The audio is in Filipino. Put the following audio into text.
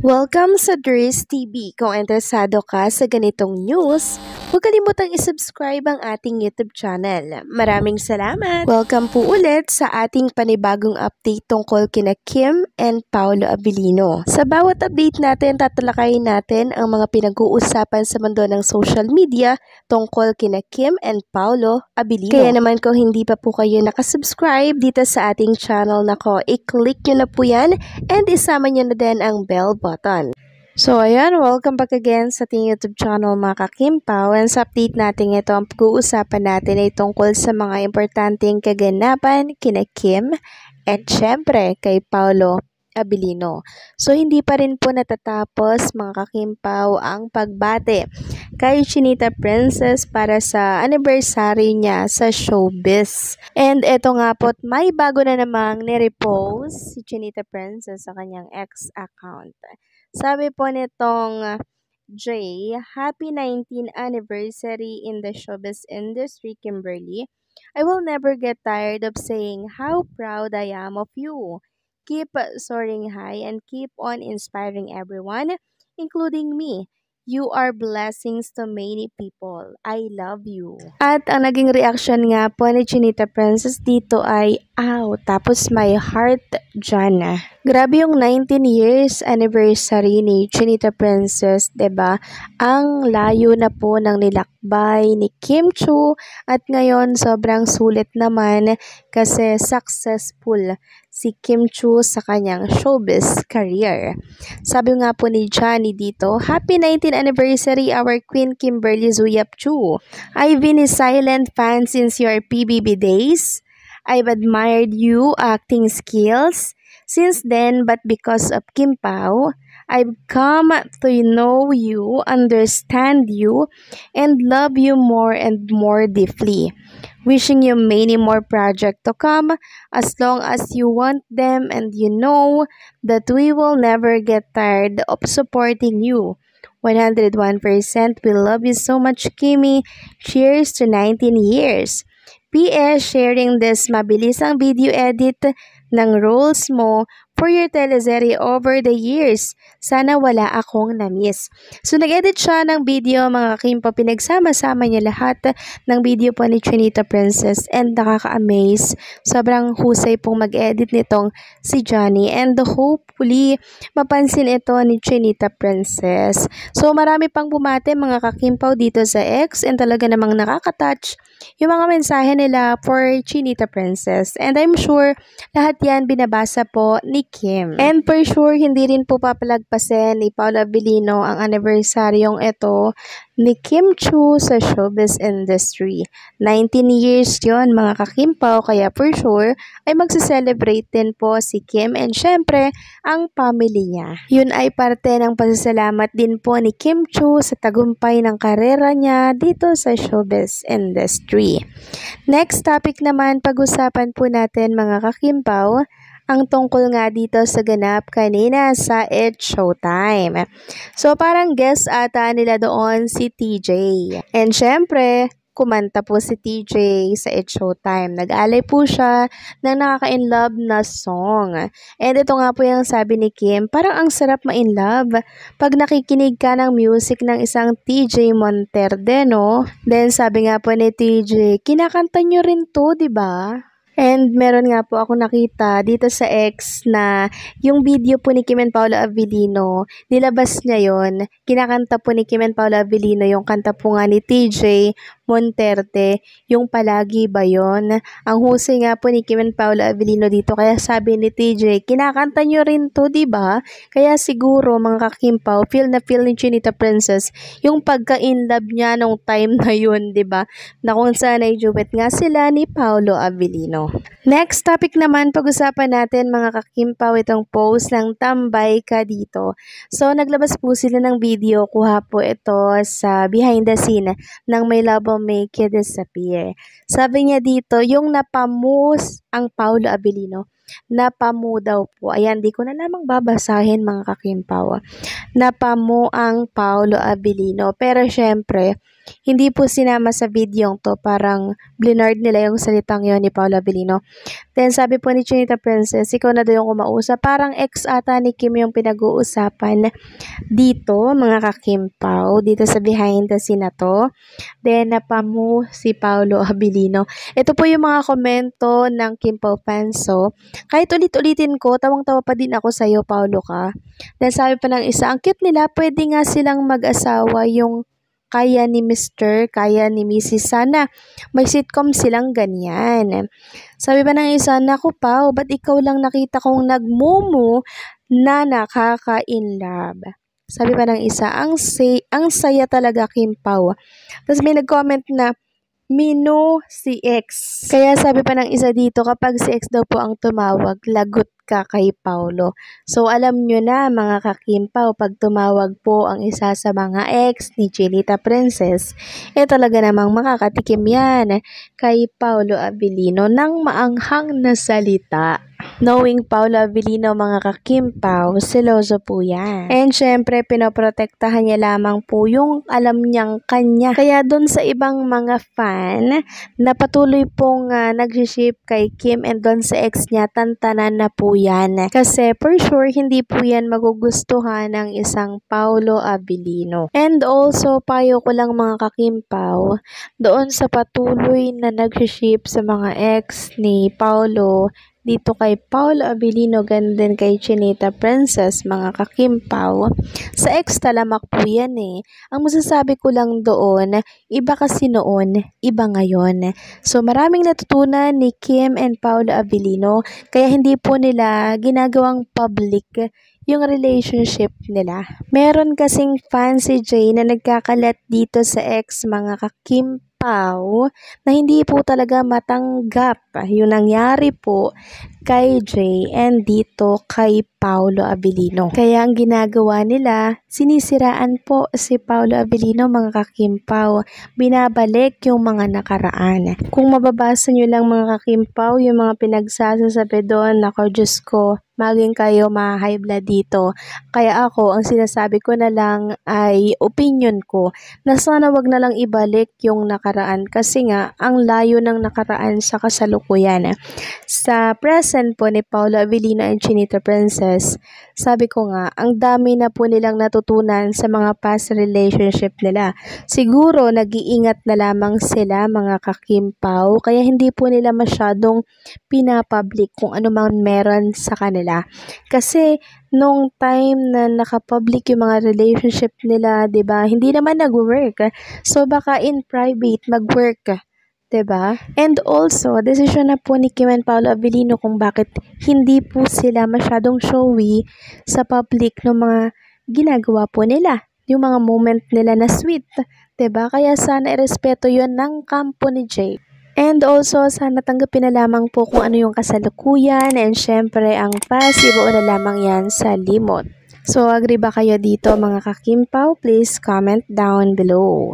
Welcome sa Dries TV. Kung interesado ka sa ganitong news, huwag kalimutang isubscribe ang ating YouTube channel. Maraming salamat! Welcome po ulit sa ating panibagong update tungkol kina Kim and Paolo Abilino. Sa bawat update natin, tatalakayin natin ang mga pinag-uusapan sa mundo ng social media tungkol kina Kim and Paolo Abilino. Kaya naman kung hindi pa po kayo nakasubscribe dito sa ating channel nako, i-click nyo na po yan and isama nyo na din ang bell button. So ayan, welcome back again sa ating YouTube channel mga kakimpaw. And sa update natin ito, ang pag-uusapan natin ay tungkol sa mga importanteng kaganapan kina Kim at syempre kay Paolo Abilino. So hindi pa rin po natatapos mga kakimpaw ang pagbate kay Chinita Princess para sa anniversary niya sa showbiz. And eto nga po, may bago na namang nirepost si Chinita Princess sa kanyang ex account. Sabi po nitong Jay, happy 19th anniversary in the showbiz industry, Kimberly. I will never get tired of saying how proud I am of you. Keep soaring high and keep on inspiring everyone, including me. You are blessings to many people. I love you. At ang naging reaction nga po ni Chinita Princess dito ay, ow, tapos my heart dyan. Grabe yung 19 years anniversary ni Chinita Princess, 'di ba? Ang layo na po ng nilakbay ni Kim Chiu at ngayon sobrang sulit naman kasi successful si Kim Chiu sa kanyang showbiz career. Sabi nga po ni Johnny dito, happy 19th anniversary our Queen Kimberly Zuyap Chiu. I've been a silent fan since your PBB days. I've admired you acting skills since then, but because of Kim Pao, I've come to know you, understand you, and love you more and more deeply. Wishing you many more projects to come as long as you want them, and you know that we will never get tired of supporting you. 101% we love you so much, Kimmy. Cheers to 19 years. PS, sharing this mabilisang video edit ng roles mo for your teleserye over the years. Sana wala akong na-miss. So, nag-edit siya ng video mga kakimpo. Pinagsama-sama niya lahat ng video po ni Chinita Princess and nakaka-amaze. Sobrang husay pong mag-edit nitong si Johnny and hopefully mapansin ito ni Chinita Princess. So, marami pang bumate mga kakimpaw dito sa X and talaga namang nakaka-touch yung mga mensahe nila for Chinita Princess. And I'm sure lahat yan binabasa po ni Kim. And for sure, hindi rin po papalagpasin ni Paolo Abilino ang aniversaryong ito ni Kim Chiu sa showbiz industry. 19 years yon mga kakimpaw, kaya for sure ay magse-celebrate din po si Kim and syempre ang family niya. Yun ay parte ng pasasalamat din po ni Kim Chiu sa tagumpay ng karera niya dito sa showbiz industry. Next topic naman, pag-usapan po natin mga kakimpaw ang tungkol nga dito sa ganap kanina sa It's Showtime. So parang guest ata nila doon si TJ. And syempre, kumanta po si TJ sa It's Showtime. Nag-alay po siya ng nakaka-inlove na song. And ito nga po yung sabi ni Kim, parang ang sarap ma-inlove pag nakikinig ka ng music ng isang TJ Monterde, no? Then sabi nga po ni TJ, kinakanta nyo rin to, di ba? And meron nga po ako nakita dito sa X na yung video po ni Kim and Paolo Abilino, nilabas niya yon. Kinakanta po ni Kim and Paolo Abilino yung kanta po nga ni TJ Monterde, yung Palagi Ba Yon? Ang husay nga po ni Kim and Paolo Abilino dito, kaya sabi ni TJ, kinakanta nyo rin to, diba? Kaya siguro mga kakimpaw, feel na feel ni Chinita Princess yung pagka-inlove niya nung time na yun, diba? Na kung saan ay duet nga sila ni Paolo Abilino. Next topic naman, pag-usapan natin mga kakimpaw itong post ng Tambay Ka Dito. So, naglabas po sila ng video, kuha po ito sa behind the scene ng My Love Will Make You Disappear. Sabi niya dito, yung napamus ang Paolo Abilino. Napamo daw po. Ayan, di ko na lamang babasahin mga kakimpaw. Napamo ang Paolo Abilino. Pero syempre, hindi po sinama sa video to. Parang blinard nila yung salitang yon ni Paolo Abilino. Then sabi po ni Chinita Princess, ikaw na daw yung kumausap. Parang ex ata ni Kim yung pinag-uusapan dito mga kakimpaw. Dito sa behind the scene na to. Then napamo si Paolo Abilino. Ito po yung mga komento ng Kimpaw fans. So, kahit ulit-ulitin ko, tawang-tawa pa din ako sa'yo, Paolo ka. Then sabi pa ng isa, ang cute nila, pwede nga silang mag-asawa yung kaya ni Mr., kaya ni Mrs. Sana may sitcom silang ganyan. Sabi pa ng isa, naku Pao, ba't ikaw lang nakita kong nagmumu na nakaka-in love? Sabi pa ng isa, ang saya talaga Kimpaw. Tapos may nag-comment na, Mino si X. Kaya sabi pa ng isa dito, kapag si X daw po ang tumawag, lagot ka kay Paolo. So alam nyo na mga kakimpaw, pag tumawag po ang isa sa mga ex ni Chinita Princess, talaga namang makakatikim yan kay Paolo Abilino ng maanghang na salita. Knowing Paolo Abilino mga kakimpaw, seloso po yan. And syempre, pinoprotektahan niya lamang po yung alam niyang kanya. Kaya dun sa ibang mga fan na patuloy pong nag-ship kay Kim and dun sa ex niya, tantanan na po yan. Kasi for sure, hindi po yan magugustuhan ng isang Paolo Abilino. And also, payo ko lang mga kakimpaw, doon sa patuloy na nag-ship sa mga ex ni Paolo, dito kay Paolo Abilino, ganun din kay Chinita Princess, mga kakimpaw. Sa ex talamak po yan eh. Ang masasabi ko lang doon, iba kasi noon, iba ngayon. So maraming natutunan ni Kim and Paolo Abilino, kaya hindi po nila ginagawang public yung relationship nila. Meron kasing fan si Jay na nagkakalat dito sa ex mga kakimpaw na hindi po talaga matanggap yung nangyari po kay Jay and dito kay Paolo Abilino. Kaya ang ginagawa nila, sinisiraan po si Paolo Abilino mga kakimpaw. Binabalik yung mga nakaraan. Kung mababasa nyo lang mga kakimpaw, yung mga pinagsasasabi doon, nako Diyos ko, maging kayo ma-high blood dito. Kaya ako, ang sinasabi ko na lang ay opinion ko na sana wag na lang ibalik yung nakaraan kasi nga, ang layo ng nakaraan sa kasalukuyan. Sa present po ni Paolo Abilino and Chinita Princess, sabi ko nga, ang dami na po nilang natutunan sa mga past relationship nila. Siguro, nag-iingat na lamang sila mga kakimpaw, kaya hindi po nila masyadong pinapublic kung ano man meron sa kanila. Kasi, nung time na nakapublic yung mga relationship nila, 'di ba? Hindi naman nag-work. So baka in private mag-work, 'di ba? And also, desisyon na po ni Kim and Paolo Abilino kung bakit hindi po sila masyadong showy sa public ng mga ginagawa po nila. Yung mga moment nila na sweet, 'di ba? Kaya sana irespeto 'yon ng kampo ni Jay. And also, sana tanggapin na lamang po kung ano yung kasalukuyan and syempre ang past, ibuo na lamang yan sa limot. So, agree ba kayo dito mga kakimpaw? Please comment down below.